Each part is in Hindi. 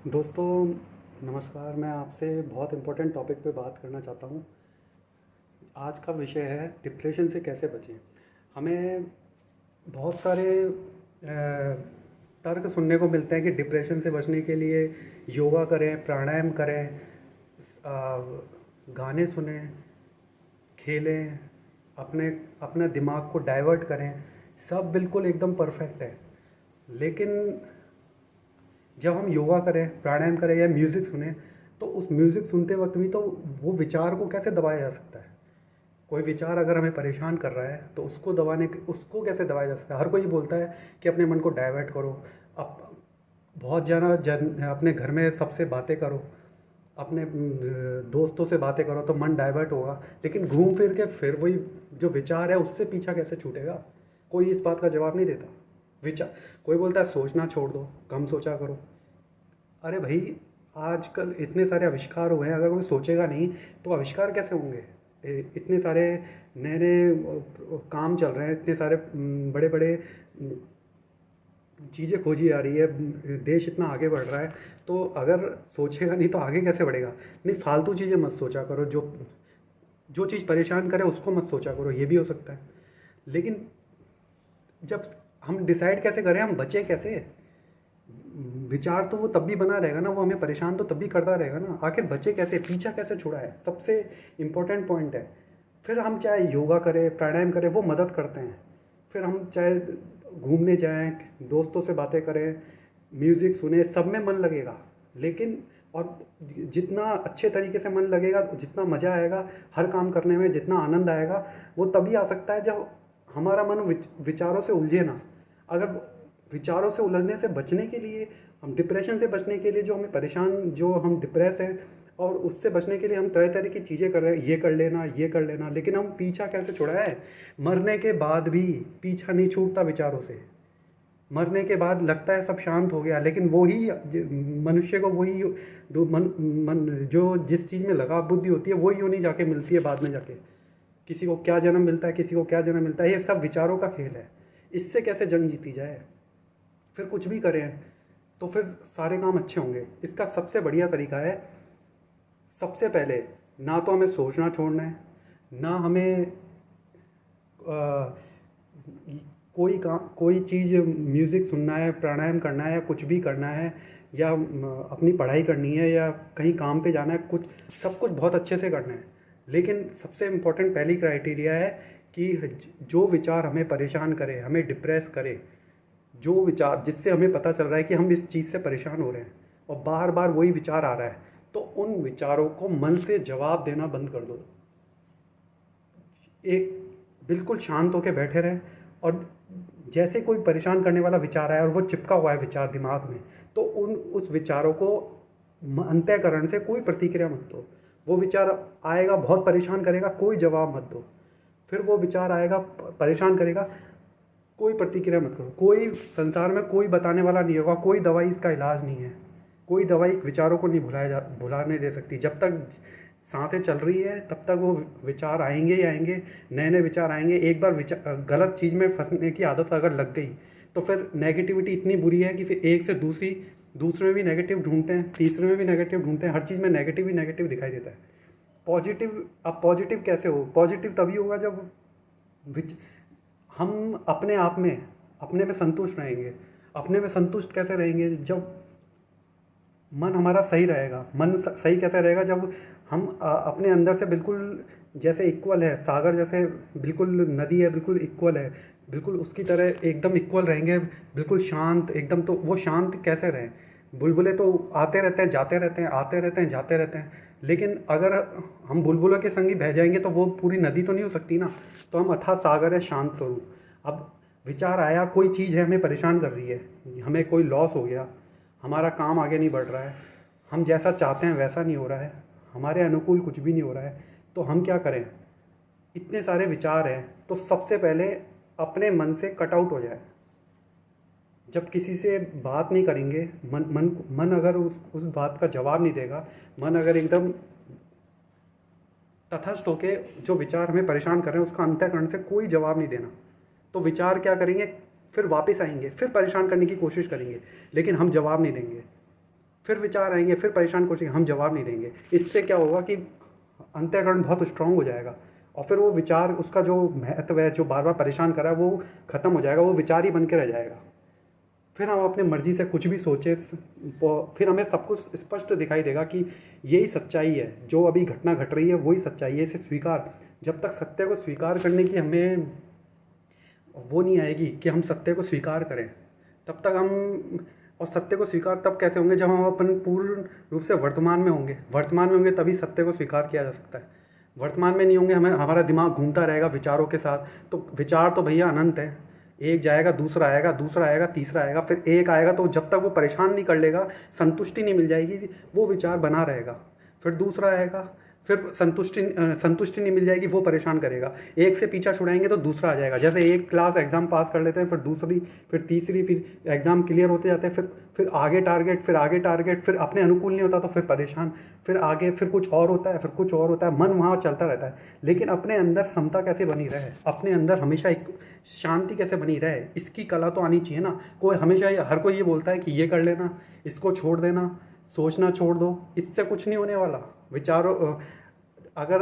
दोस्तों नमस्कार। मैं आपसे बहुत इम्पोर्टेंट टॉपिक पे बात करना चाहता हूँ। आज का विषय है डिप्रेशन से कैसे बचें। हमें बहुत सारे तर्क सुनने को मिलते हैं कि डिप्रेशन से बचने के लिए योगा करें, प्राणायाम करें, गाने सुनें, खेलें, अपने अपने दिमाग को डाइवर्ट करें। सब बिल्कुल एकदम परफेक्ट है, लेकिन जब हम योगा करें, प्राणायाम करें या म्यूज़िक सुने, तो उस म्यूज़िक सुनते वक्त भी तो वो विचार को कैसे दबाया जा सकता है। कोई विचार अगर हमें परेशान कर रहा है तो उसको कैसे दबाया जा सकता है। हर कोई बोलता है कि अपने मन को डाइवर्ट करो, अब बहुत ज़्यादा अपने घर में सबसे बातें करो, अपने दोस्तों से बातें करो तो मन डाइवर्ट होगा, लेकिन घूम फिर के फिर वही जो विचार है उससे पीछा कैसे छूटेगा। कोई इस बात का जवाब नहीं देता। विचार, कोई बोलता है सोचना छोड़ दो, कम सोचा करो। अरे भाई, आजकल इतने सारे आविष्कार हुए हैं, अगर कोई सोचेगा नहीं तो आविष्कार कैसे होंगे। इतने सारे नए नए काम चल रहे हैं, इतने सारे बड़े बड़े चीज़ें खोजी जा रही है, देश इतना आगे बढ़ रहा है। तो अगर सोचेगा नहीं तो आगे कैसे बढ़ेगा। नहीं, फालतू चीज़ें मत सोचा करो, जो जो चीज़ परेशान करे उसको मत सोचा करो, ये भी हो सकता है। लेकिन जब हम डिसाइड कैसे करें, हम बचें कैसे। विचार तो वो तब भी बना रहेगा ना, वो हमें परेशान तो तब भी करता रहेगा ना। आखिर बचे कैसे, पीछा कैसे छुड़ा है, सबसे इम्पोर्टेंट पॉइंट है। फिर हम चाहे योगा करें, प्राणायाम करें, वो मदद करते हैं। फिर हम चाहे घूमने जाएं, दोस्तों से बातें करें, म्यूज़िक सुने, सब में मन लगेगा। लेकिन और जितना अच्छे तरीके से मन लगेगा, जितना मज़ा आएगा हर काम करने में, जितना आनंद आएगा, वो तभी आ सकता है जब हमारा मन विचारों से उलझे ना। अगर विचारों से उलझने से बचने के लिए, हम डिप्रेशन से बचने के लिए, जो हमें परेशान, जो हम डिप्रेस हैं और उससे बचने के लिए हम तरह तरह की चीज़ें कर रहे हैं, ये कर लेना, ये कर लेना, लेकिन हम पीछा कैसे छुड़ाए है। मरने के बाद भी पीछा नहीं छूटता विचारों से। मरने के बाद लगता है सब शांत हो गया, लेकिन वही मनुष्य को वही दो मन जो जिस चीज़ में लगा बुद्धि होती है वही होनी जाके मिलती है बाद में जाके। किसी को क्या जन्म मिलता है, किसी को क्या जन्म मिलता है, ये सब विचारों का खेल है। इससे कैसे जंग जीती जाए। फिर कुछ भी करें तो फिर सारे काम अच्छे होंगे। इसका सबसे बढ़िया तरीका है, सबसे पहले ना तो हमें सोचना छोड़ना है, ना हमें कोई चीज़ म्यूज़िक सुनना है, प्राणायाम करना है, या कुछ भी करना है, या अपनी पढ़ाई करनी है, या कहीं काम पे जाना है। कुछ सब कुछ बहुत अच्छे से करना है, लेकिन सबसे इम्पोर्टेंट पहली क्राइटेरिया है कि जो विचार हमें परेशान करे, हमें डिप्रेस करे, जो विचार जिससे हमें पता चल रहा है कि हम इस चीज़ से परेशान हो रहे हैं और बार बार वही विचार आ रहा है, तो उन विचारों को मन से जवाब देना बंद कर दो। एक बिल्कुल शांत होकर बैठे रहें, और जैसे कोई परेशान करने वाला विचार आया और वो चिपका हुआ है विचार दिमाग में, तो उस विचारों को अंतःकरण से कोई प्रतिक्रिया मत दो। वो विचार आएगा, बहुत परेशान करेगा, कोई जवाब मत दो। फिर वो विचार आएगा, परेशान करेगा, कोई प्रतिक्रिया मत करो। कोई संसार में कोई बताने वाला नहीं होगा, कोई दवाई इसका इलाज नहीं है। कोई दवाई विचारों को नहीं भुलाने दे सकती। जब तक सांसें चल रही है तब तक वो विचार आएंगे ही आएंगे, नए नए विचार आएंगे। एक बार गलत चीज़ में फंसने की आदत अगर लग गई तो फिर नेगेटिविटी इतनी बुरी है कि फिर एक से दूसरे में भी नेगेटिव ढूंढते हैं, तीसरे में भी नेगेटिव ढूंढते हैं, हर चीज़ में नेगेटिव ही नेगेटिव दिखाई देता है। पॉजिटिव, अब पॉजिटिव कैसे हो। पॉजिटिव तभी होगा जब हम अपने आप में, अपने में संतुष्ट रहेंगे। अपने में संतुष्ट कैसे रहेंगे, जब मन हमारा सही रहेगा। मन सही कैसे रहेगा, जब हम अपने अंदर से बिल्कुल जैसे इक्वल है, सागर जैसे बिल्कुल नदी है, बिल्कुल इक्वल है, बिल्कुल उसकी तरह एकदम इक्वल रहेंगे, बिल्कुल शांत एकदम। तो वो शांत कैसे रहें। बुलबुले तो आते रहते हैं, जाते रहते हैं, आते रहते हैं, जाते रहते हैं, लेकिन अगर हम बुलबुलों के संगी बह जाएंगे तो वो पूरी नदी तो नहीं हो सकती ना। तो हम अथाह सागर है, शांत स्वरूप। अब विचार आया, कोई चीज़ है हमें परेशान कर रही है, हमें कोई लॉस हो गया, हमारा काम आगे नहीं बढ़ रहा है, हम जैसा चाहते हैं वैसा नहीं हो रहा है, हमारे अनुकूल कुछ भी नहीं हो रहा है, तो हम क्या करें। इतने सारे विचार हैं, तो सबसे पहले अपने मन से कट आउट हो जाए। जब किसी से बात नहीं करेंगे, मन अगर उस बात का जवाब नहीं देगा, मन अगर एकदम तटस्थ होके जो विचार हमें परेशान कर रहे हैं उसका अंतःकरण से कोई जवाब नहीं देना, तो विचार क्या करेंगे, फिर वापस आएंगे, फिर परेशान करने की कोशिश करेंगे, लेकिन हम जवाब नहीं देंगे। फिर विचार आएंगे, फिर परेशान कोशिश, हम जवाब नहीं देंगे। इससे क्या होगा कि अंतःकरण बहुत स्ट्रांग हो जाएगा और फिर वो विचार, उसका जो महत्व है, जो बार बार परेशान कर रहा है, वो ख़त्म हो जाएगा, वो विचार ही बन के रह जाएगा। फिर हम अपनी मर्ज़ी से कुछ भी सोचें, फिर हमें सब कुछ स्पष्ट दिखाई देगा कि यही सच्चाई है, जो अभी घटना घट रही है वही सच्चाई है, इसे स्वीकार, जब तक सत्य को स्वीकार करने की हमें वो नहीं आएगी कि हम सत्य को स्वीकार करें, तब तक हम, और सत्य को स्वीकार तब कैसे होंगे जब हम अपन पूर्ण रूप से वर्तमान में होंगे। वर्तमान में होंगे तभी सत्य को स्वीकार किया जा सकता है। वर्तमान में नहीं होंगे, हमें हमारा दिमाग घूमता रहेगा विचारों के साथ, तो विचार तो भैया अनंत है, एक जाएगा, दूसरा आएगा, दूसरा आएगा, तीसरा आएगा, फिर एक आएगा, तो जब तक वो परेशान नहीं कर लेगा, संतुष्टि नहीं मिल जाएगी, वो विचार बना रहेगा। फिर दूसरा आएगा, फिर संतुष्टि नहीं मिल जाएगी, वो परेशान करेगा। एक से पीछा छुड़ाएंगे तो दूसरा आ जाएगा। जैसे एक क्लास एग्ज़ाम पास कर लेते हैं, फिर दूसरी, फिर तीसरी, फिर एग्ज़ाम क्लियर होते जाते हैं, फिर आगे टारगेट, फिर आगे टारगेट, फिर अपने अनुकूल नहीं होता तो फिर परेशान, फिर आगे, फिर कुछ और होता है, फिर कुछ और होता है, मन वहाँ चलता रहता है। लेकिन अपने अंदर समता कैसे बनी रहे, अपने अंदर हमेशा एक शांति कैसे बनी रहे, इसकी कला तो आनी चाहिए ना। कोई हमेशा हर कोई ये बोलता है कि ये कर लेना, इसको छोड़ देना, सोचना छोड़ दो, इससे कुछ नहीं होने वाला। विचारों, अगर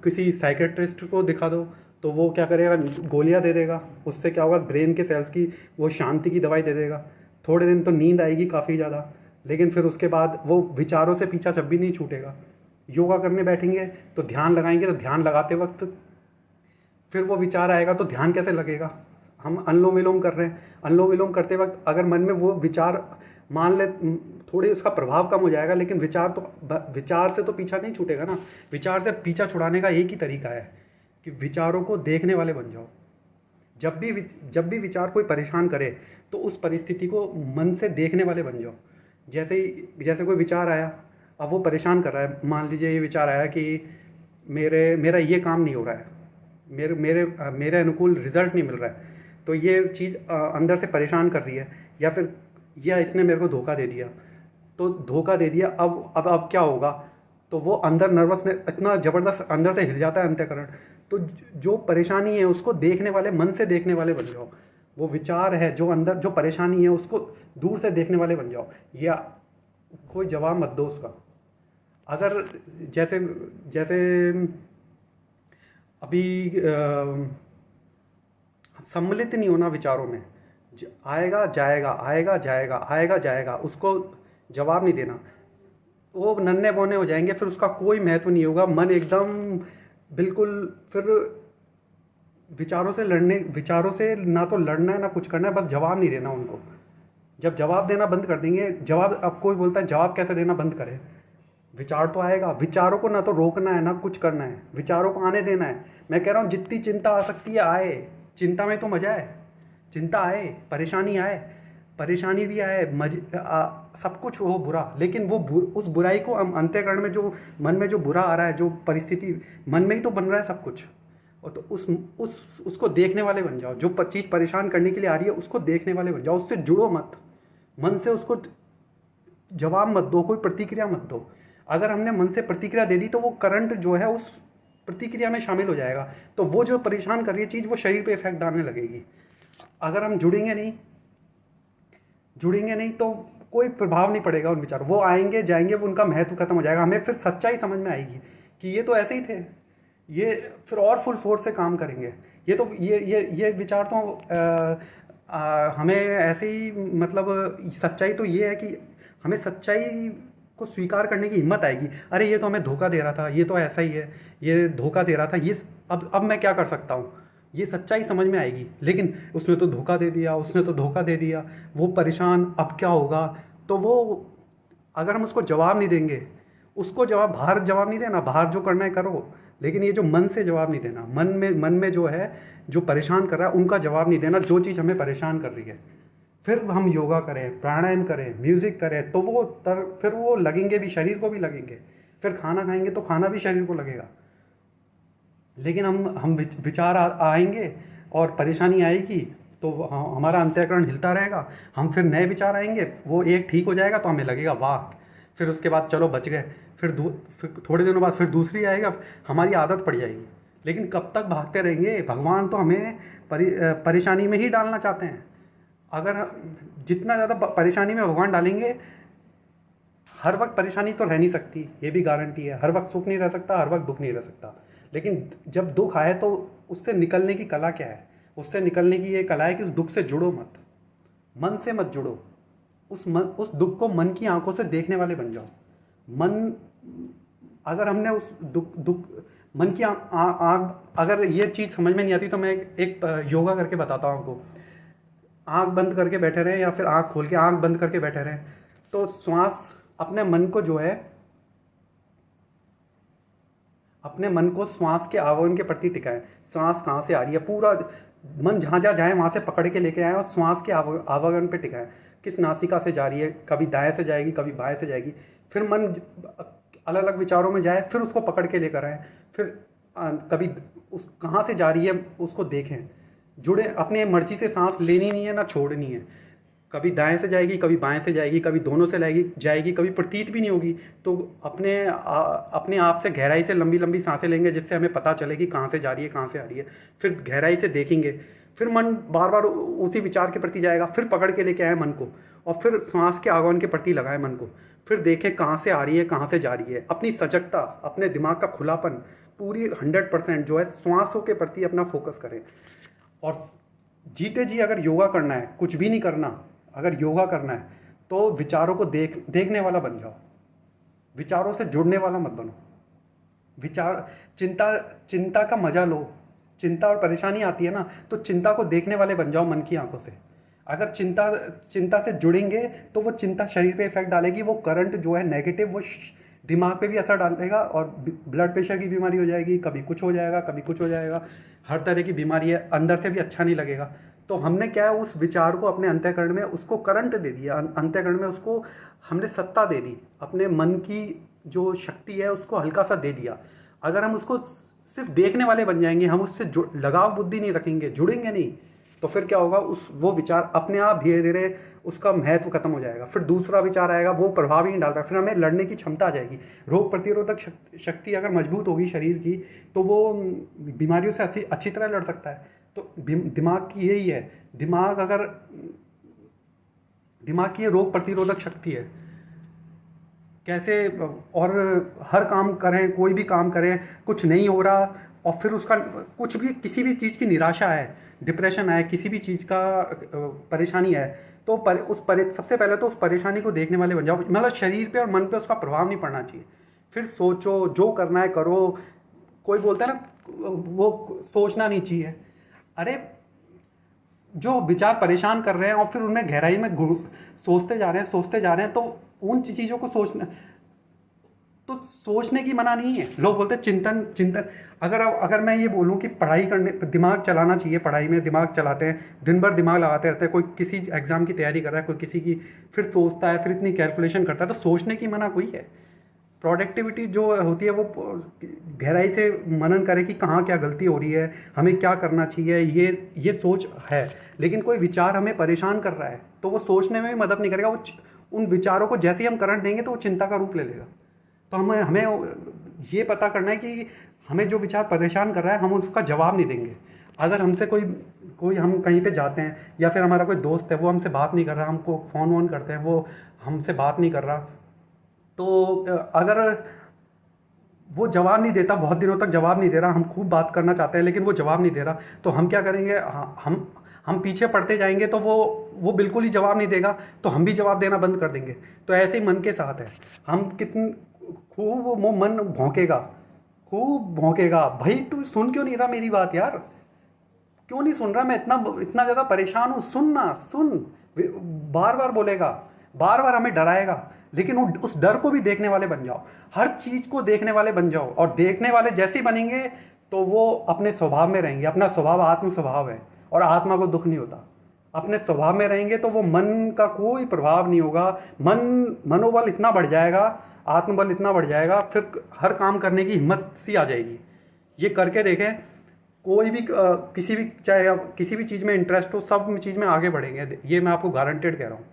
किसी साइकेट्रिस्ट को दिखा दो तो वो क्या करेगा, गोलियां दे देगा, उससे क्या होगा, ब्रेन के सेल्स की वो शांति की दवाई दे देगा। थोड़े दिन तो नींद आएगी काफ़ी ज़्यादा, लेकिन फिर उसके बाद वो विचारों से पीछा जब भी नहीं छूटेगा। योगा करने बैठेंगे तो ध्यान लगाएंगे, तो ध्यान लगाते वक्त फिर वो विचार आएगा, तो ध्यान कैसे लगेगा। हम अनुलोम विलोम कर रहे हैं, अनुलोम विलोम करते वक्त अगर मन में वो विचार, मान ले थोड़ी उसका प्रभाव कम हो जाएगा, लेकिन विचार से तो पीछा नहीं छूटेगा ना। विचार से पीछा छुड़ाने का एक ही तरीका है कि विचारों को देखने वाले बन जाओ। जब भी विचार कोई परेशान करे तो उस परिस्थिति को मन से देखने वाले बन जाओ। जैसे कोई विचार आया, अब वो परेशान कर रहा है, मान लीजिए ये विचार आया कि मेरा ये काम नहीं हो रहा है, मेरे अनुकूल रिजल्ट नहीं मिल रहा है, तो ये चीज़ अंदर से परेशान कर रही है, या इसने मेरे को धोखा दे दिया, तो धोखा दे दिया, अब क्या होगा। तो वो अंदर नर्वस में इतना ज़बरदस्त अंदर से हिल जाता है अंतःकरण। तो जो परेशानी है उसको देखने वाले, मन से देखने वाले बन जाओ। वो विचार है जो अंदर, जो परेशानी है, उसको दूर से देखने वाले बन जाओ, या कोई जवाब मत दो उसका। अगर जैसे अभी सम्मिलित नहीं होना विचारों में, आएगा जाएगा, आएगा जाएगा, आएगा जाएगा, उसको जवाब नहीं देना, वो नन्हे बौने हो जाएंगे, फिर उसका कोई महत्व नहीं होगा। मन एकदम बिल्कुल, फिर विचारों से ना तो लड़ना है ना कुछ करना है, बस जवाब नहीं देना उनको। जब जवाब देना बंद कर देंगे, अब कोई बोलता है जवाब कैसे देना बंद करें, विचार तो आएगा। विचारों को ना तो रोकना है ना कुछ करना है, विचारों को आने देना है। मैं कह रहा हूँ जितनी चिंता आ सकती है आए, चिंता में तो मजा है, चिंता आए, परेशानी आए, परेशानी भी आए, सब कुछ हो बुरा, लेकिन उस बुराई को हम अंतःकरण में, जो मन में जो बुरा आ रहा है, जो परिस्थिति मन में ही तो बन रहा है सब कुछ, और तो उसको देखने वाले बन जाओ। जो चीज़ परेशान करने के लिए आ रही है उसको देखने वाले बन जाओ, उससे जुड़ो मत, मन से उसको जवाब मत दो, कोई प्रतिक्रिया मत दो। अगर हमने मन से प्रतिक्रिया दे दी तो वो करंट जो है उस प्रतिक्रिया में शामिल हो जाएगा, तो वो जो परेशान कर रही है चीज़ वो शरीर पे इफेक्ट डालने लगेगी। अगर हम जुड़ेंगे नहीं तो कोई प्रभाव नहीं पड़ेगा उन विचारों, वो आएंगे जाएंगे, वो उनका महत्व खत्म हो जाएगा। हमें फिर सच्चाई समझ में आएगी कि ये तो ऐसे ही थे, ये फिर और फुल फोर्स से काम करेंगे। ये विचार तो हमें ऐसे ही, मतलब सच्चाई तो ये है कि हमें सच्चाई को स्वीकार करने की हिम्मत आएगी। अरे ये तो हमें धोखा दे रहा था, ये तो ऐसा ही है, ये धोखा दे रहा था, ये अब मैं क्या कर सकता हूँ, ये सच्चाई समझ में आएगी। लेकिन उसने तो धोखा दे दिया, वो परेशान, अब क्या होगा। तो वो अगर हम उसको जवाब नहीं देंगे, उसको बाहर जवाब नहीं देना, बाहर जो करना है करो, लेकिन ये जो मन से जवाब नहीं देना, मन में जो है, जो परेशान कर रहा है उनका जवाब नहीं देना, जो चीज़ हमें परेशान कर रही है। फिर हम योगा करें, प्राणायाम करें, म्यूज़िक करें, तो फिर वो लगेंगे भी, शरीर को भी लगेंगे। फिर खाना खाएंगे तो खाना भी शरीर को लगेगा। लेकिन हम विचार आएंगे और परेशानी आएगी तो हमारा अंतःकरण हिलता रहेगा, हम फिर नए विचार आएंगे, वो एक ठीक हो जाएगा तो हमें लगेगा वाह, फिर उसके बाद चलो बच गए, फिर थोड़े दिनों बाद फिर दूसरी आएगा, हमारी आदत पड़ जाएगी। लेकिन कब तक भागते रहेंगे, भगवान तो हमें परेशानी में ही डालना चाहते हैं। अगर जितना ज़्यादा परेशानी में भगवान डालेंगे, हर वक्त परेशानी तो रह नहीं सकती, ये भी गारंटी है। हर वक्त सुख नहीं रह सकता, हर वक्त दुख नहीं रह सकता। लेकिन जब दुख आए तो उससे निकलने की कला क्या है? उससे निकलने की ये कला है कि उस दुख से जुड़ो मत, मन से मत जुड़ो। उस दुख को मन की आंखों से देखने वाले बन जाओ। मन, अगर हमने उस दुख दुख मन की आँख, अगर ये चीज़ समझ में नहीं आती तो मैं एक योगा करके बताता हूँ आपको। आँख बंद करके बैठे रहें या फिर आँख खोल के, आँख बंद करके बैठे रहें, तो श्वास, अपने मन को जो है, अपने मन को श्वास के आवागमन के प्रति टिकाएं। श्वास कहाँ से आ रही है, पूरा मन जहाँ जहाँ जाए वहाँ से पकड़ के लेके आए और श्वास के आवागमन पे टिकाएं। किस नासिका से जा रही है, कभी दाएं से जाएगी, कभी बाएं से जाएगी। फिर मन अलग अलग विचारों में जाए, फिर उसको पकड़ के लेकर आए, फिर कभी उस कहाँ से जा रही है उसको देखें। जुड़े, अपनी मर्जी से सांस लेनी नहीं है ना छोड़नी है। कभी दाएं से जाएगी, कभी बाएं से जाएगी, कभी दोनों से जाएगी, कभी प्रतीत भी नहीं होगी। तो अपने आप से गहराई से लंबी लंबी सांसें लेंगे, जिससे हमें पता चले कि कहाँ से जा रही है, कहाँ से आ रही है। फिर गहराई से देखेंगे, फिर मन बार बार उसी विचार के प्रति जाएगा, फिर पकड़ के लेके आए मन को और फिर सांस के आगमन के प्रति लगाए मन को। फिर देखें कहाँ से आ रही है, कहाँ से जा रही है। अपनी सजगता, अपने दिमाग का खुलापन पूरी 100% जो है श्वासों के प्रति अपना फोकस करें। और जीते जी अगर योगा करना है, कुछ भी नहीं करना, अगर योगा करना है तो विचारों को देखने वाला बन जाओ, विचारों से जुड़ने वाला मत बनो। चिंता का मजा लो। चिंता और परेशानी आती है ना, तो चिंता को देखने वाले बन जाओ मन की आंखों से। अगर चिंता से जुड़ेंगे तो वो चिंता शरीर पे इफेक्ट डालेगी, वो करंट जो है नेगेटिव, वो दिमाग पे भी असर डालेगा और ब्लड प्रेशर की बीमारी हो जाएगी, कभी कुछ हो जाएगा, कभी कुछ हो जाएगा। हर तरह की बीमारी है, अंदर से भी अच्छा नहीं लगेगा। तो हमने क्या है, उस विचार को अपने अंतःकरण में उसको करंट दे दिया, अंतःकरण में उसको हमने सत्ता दे दी, अपने मन की जो शक्ति है उसको हल्का सा दे दिया। अगर हम उसको सिर्फ देखने वाले बन जाएंगे, हम उससे लगाव बुद्धि नहीं रखेंगे, जुड़ेंगे नहीं, तो फिर क्या होगा, वो विचार अपने आप धीरे धीरे उसका महत्व खत्म हो जाएगा। फिर दूसरा विचार आएगा, वो प्रभाव ही नहीं डाल रहा, फिर हमें लड़ने की क्षमता आ जाएगी। रोग प्रतिरोधक शक्ति अगर मजबूत होगी शरीर की, तो वो बीमारियों से अच्छी तरह लड़ सकता है। तो दिमाग की यही है, दिमाग की ये रोग प्रतिरोधक शक्ति है। कैसे, और हर काम करें, कोई भी काम करें, कुछ नहीं हो रहा और फिर उसका कुछ भी, किसी भी चीज़ की निराशा है, डिप्रेशन है, किसी भी चीज़ का परेशानी है, तो सबसे पहले तो उस परेशानी को देखने वाले बन जाओ। मतलब शरीर पे और मन पे उसका प्रभाव नहीं पड़ना चाहिए। फिर सोचो, जो करना है करो। कोई बोलता है ना वो सोचना नहीं चाहिए। अरे जो विचार परेशान कर रहे हैं और फिर उनमें गहराई में सोचते जा रहे हैं, तो उन चीज़ों को सोचने की मना नहीं है। लोग बोलते हैं चिंतन। अगर मैं ये बोलूँ कि पढ़ाई करने, दिमाग चलाना चाहिए, पढ़ाई में दिमाग चलाते हैं, दिन भर दिमाग लगाते रहते हैं। कोई किसी एग्ज़ाम की तैयारी कर रहा है, कोई किसी की, फिर सोचता है, फिर इतनी कैलकुलेशन करता है, तो सोचने की मना कोई है। प्रोडक्टिविटी जो होती है वो गहराई से मनन करे कि कहाँ क्या गलती हो रही है, हमें क्या करना चाहिए, ये सोच है। लेकिन कोई विचार हमें परेशान कर रहा है तो वो सोचने में भी मदद नहीं करेगा। वो उन विचारों को जैसे ही हम करंट देंगे तो वो चिंता का रूप ले लेगा। तो हमें ये पता करना है कि हमें जो विचार परेशान कर रहा है, हम उसका जवाब नहीं देंगे। अगर हमसे कोई हम कहीं पे जाते हैं या फिर हमारा कोई दोस्त है, वो हमसे बात नहीं कर रहा, हमको फ़ोन वोन करते हैं, वो हमसे बात नहीं कर रहा, तो अगर वो जवाब नहीं देता, बहुत दिनों तक जवाब नहीं दे रहा, हम खूब बात करना चाहते हैं लेकिन वो जवाब नहीं दे रहा, तो हम क्या करेंगे, हम पीछे पड़ते जाएंगे, तो वो बिल्कुल ही जवाब नहीं देगा, तो हम भी जवाब देना बंद कर देंगे। तो ऐसे ही मन के साथ है, हम खूब वो मन खूब भौंकेगा, भाई तू सुन क्यों नहीं रहा मेरी बात यार, क्यों नहीं सुन रहा, मैं इतना ज़्यादा परेशान हूँ, सुन। बार बार बोलेगा, बार बार हमें डराएगा। लेकिन उस डर को भी देखने वाले बन जाओ, हर चीज़ को देखने वाले बन जाओ। और देखने वाले जैसे ही बनेंगे तो वो अपने स्वभाव में रहेंगे। अपना स्वभाव आत्म स्वभाव है और आत्मा को दुख नहीं होता। अपने स्वभाव में रहेंगे तो वो मन का कोई प्रभाव नहीं होगा। मनोबल इतना बढ़ जाएगा, आत्मबल इतना बढ़ जाएगा, फिर हर काम करने की हिम्मत सी आ जाएगी। ये करके देखें, कोई भी चाहे किसी भी चीज़ में इंटरेस्ट हो, सब चीज़ में आगे बढ़ेंगे। ये मैं आपको गारंटेड कह रहा हूँ।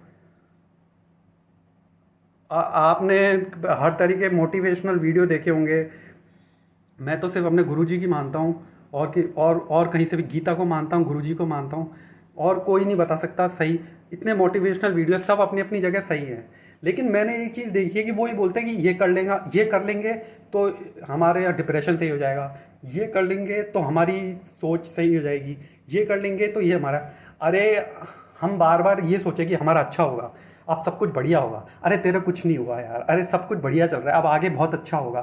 आपने हर तरीके मोटिवेशनल वीडियो देखे होंगे। मैं तो सिर्फ अपने गुरुजी की मानता हूँ और कहीं से भी गीता को मानता हूँ, गुरुजी को मानता हूँ, और कोई नहीं बता सकता सही। इतने मोटिवेशनल वीडियो सब अपनी अपनी जगह सही हैं। लेकिन मैंने एक चीज़ देखी है कि वो ही बोलते हैं कि ये कर लेंगे तो हमारे यहाँ डिप्रेशन सही हो जाएगा, ये कर लेंगे तो हमारी सोच सही हो जाएगी, ये कर लेंगे तो ये हमारा। अरे हम बार बार ये सोचे कि हमारा अच्छा होगा, अब सब कुछ बढ़िया होगा। अरे तेरा कुछ नहीं हुआ यार, अरे सब कुछ बढ़िया चल रहा है, अब आगे बहुत अच्छा होगा।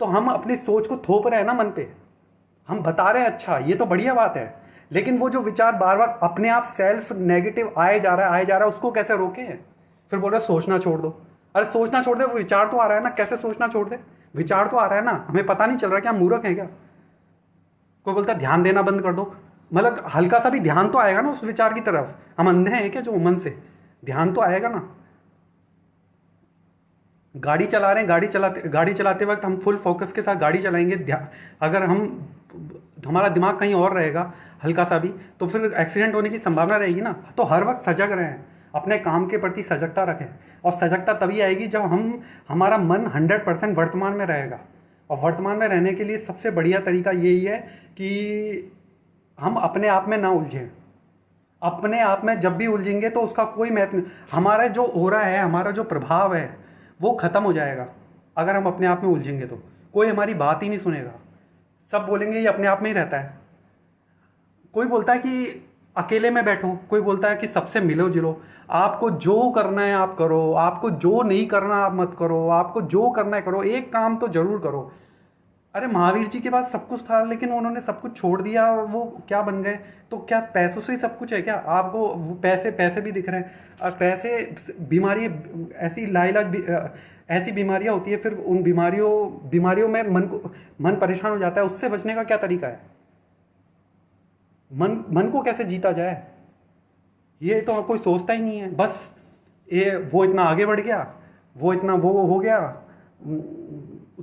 तो हम अपनी सोच को थोप रहे हैं ना मन पे, हम बता रहे हैं अच्छा, ये तो बढ़िया बात है, लेकिन वो जो विचार बार बार अपने आप सेल्फ नेगेटिव आए जा रहा है, उसको कैसे रोकें? फिर बोल रहे सोचना छोड़ दो। अरे सोचना छोड़ दे, वो विचार तो आ रहा है ना, कैसे सोचना छोड़ दे? विचार तो आ रहा है ना, हमें पता नहीं चल रहा क्या, मूर्ख है क्या? कोई बोलता है ध्यान देना बंद कर दो, मतलब हल्का सा भी ध्यान तो आएगा ना उस विचार की तरफ। हम अंधे हैं क्या जो मन से ध्यान तो आएगा ना? गाड़ी चला रहे हैं, गाड़ी चलाते वक्त हम फुल फोकस के साथ गाड़ी चलाएंगे, अगर हमारा दिमाग कहीं और रहेगा हल्का सा भी, तो फिर एक्सीडेंट होने की संभावना रहेगी ना। तो हर वक्त सजग रहें, अपने काम के प्रति सजगता रखें, और सजगता तभी आएगी जब हमारा मन 100% वर्तमान में रहेगा। और वर्तमान में रहने के लिए सबसे बढ़िया तरीका यही है कि हम अपने आप में ना उलझें। अपने आप में जब भी उलझेंगे तो उसका कोई महत्व नहीं, हमारा जो ऑरा है, हमारा जो प्रभाव है वो ख़त्म हो जाएगा। अगर हम अपने आप में उलझेंगे तो कोई हमारी बात ही नहीं सुनेगा, सब बोलेंगे ये अपने आप में ही रहता है। कोई बोलता है कि अकेले में बैठो, कोई बोलता है कि सबसे मिलो जुलो। आपको जो करना है आप करो, आपको जो नहीं करना आप मत करो, आपको जो करना है करो, एक काम तो जरूर करो। अरे महावीर जी के पास सब कुछ था, लेकिन उन्होंने सब कुछ छोड़ दिया और वो क्या बन गए? तो क्या पैसों से ही सब कुछ है क्या? आपको वो पैसे भी दिख रहे हैं, और पैसे बीमारी ऐसी लाइलाज ऐसी बीमारियां होती है, फिर उन बीमारियों में मन परेशान हो जाता है। उससे बचने का क्या तरीका है? मन को कैसे जीता जाए, ये तो कोई सोचता ही नहीं है। बस ये वो इतना आगे बढ़ गया, वो इतना वो हो गया,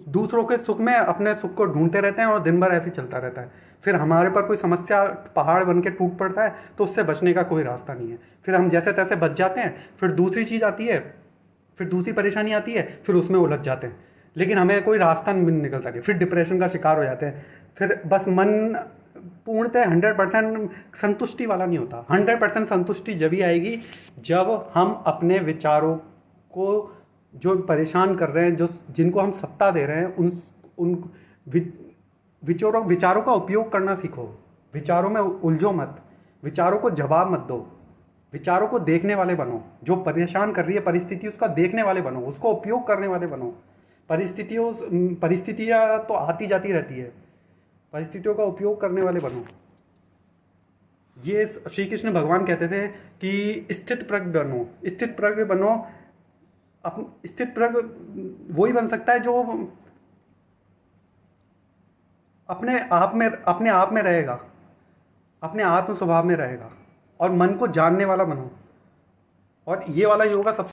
दूसरों के सुख में अपने सुख को ढूंढते रहते हैं और दिन भर ऐसे ही चलता रहता है। फिर हमारे पर कोई समस्या पहाड़ बन के टूट पड़ता है तो उससे बचने का कोई रास्ता नहीं है। फिर हम जैसे तैसे बच जाते हैं, फिर दूसरी चीज़ आती है, फिर दूसरी परेशानी आती है, फिर उसमें उलझ जाते हैं, लेकिन हमें कोई रास्ता नहीं निकलता नहीं, फिर डिप्रेशन का शिकार हो जाते हैं। फिर बस मन पूर्णतः 100% संतुष्टि वाला नहीं होता। 100% संतुष्टि जब ही आएगी जब हम अपने विचारों को जो परेशान कर रहे हैं, जो जिनको हम सत्ता दे रहे हैं, उन विचारों का उपयोग करना सीखो। विचारों में उलझो मत, विचारों को जवाब मत दो, विचारों को देखने वाले बनो। जो परेशान कर रही है परिस्थिति, उसका देखने वाले बनो, उसको उपयोग करने वाले बनो। परिस्थितियाँ तो आती जाती रहती है, परिस्थितियों का उपयोग करने वाले बनो। ये श्री कृष्ण भगवान कहते थे कि स्थित प्रज्ञ बनो, स्थित प्रज्ञ बनो। स्थित प्रज्ञ वही बन सकता है जो अपने आप में रहेगा, अपने आत्म स्वभाव में रहेगा, और मन को जानने वाला बनो। और ये वाला योगा सबसे